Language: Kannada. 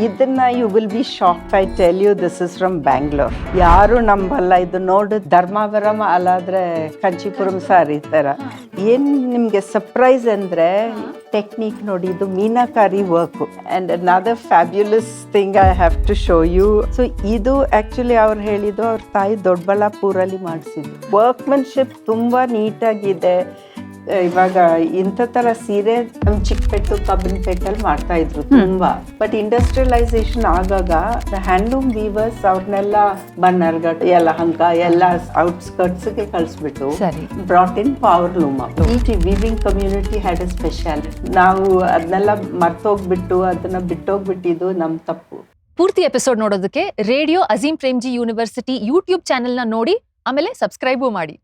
ಇದನ್ನ you will be shock. I tell you, this is from Bangalore. ಯಾರು ನಂಬಲ್ಲ. ಇದು ನೋಡಿ ಧರ್ಮಾವರಂ ಅಲ್ಲಾದ್ರೆ ಕಂಚಿಪುರಂ ಸಾರಿ ತರ. ಏನ್ ನಿಮ್ಗೆ ಸರ್ಪ್ರೈಸ್ ಅಂದ್ರೆ ಟೆಕ್ನಿಕ್ ನೋಡಿ, ಇದು meenakari work. And another fabulous thing I have to show you. So ಇದು ಆಕ್ಚುಲಿ ಅವ್ರು ಹೇಳಿದ್ದು ಅವ್ರ ತಾಯಿ ದೊಡ್ಡಬಳ್ಳಾಪುರಲ್ಲಿ ಮಾಡಿಸಿದ್ದು. ವರ್ಕ್ಮನ್ಶಿಪ್ ತುಂಬಾ ನೀಟಾಗಿದೆ. ಇವಾಗ ಇಂಥ ತರ ಸೀರೆ ನಮ್ ಚಿಕ್ಕಪೇಟು ಕಬ್ಬನ್ಪೇಟಲ್ಲಿ ಮಾಡ್ತಾ ಇದ್ರು ತುಂಬಾ. ಬಟ್ ಇಂಡಸ್ಟ್ರಿಯಲೈಸೇಷನ್ ಆಗಾಗ ಹ್ಯಾಂಡ್ಲೂಮ್ ವೀವರ್ಸ್ ಅವ್ರನ್ನೆಲ್ಲ ಬನ್ನರ್ಘಟ್ಟ, ಯಲಹಂಕ ಎಲ್ಲ ಔಟ್ಸ್ಕರ್ಟ್ಸ್ಗೆ ಕಳಿಸ್ಬಿಟ್ಟು ಬ್ರಾಟ್ ಇನ್ ಪವರ್ ಲೂಮ್. ಈ weaving community had A special. ನಾವು ಅದನ್ನೆಲ್ಲ ಮರ್ತೋಗ್ಬಿಟ್ಟು ಅದನ್ನ ಬಿಟ್ಟೋಗ್ಬಿಟ್ಟಿದ್ದು ನಮ್ ತಪ್ಪು. ಪೂರ್ತಿ ಎಪಿಸೋಡ್ ನೋಡೋದಕ್ಕೆ radio Azim Premji university YouTube ಚಾನೆಲ್ನ ನೋಡಿ, ಆಮೇಲೆ ಸಬ್ಸ್ಕ್ರೈಬು ಮಾಡಿ.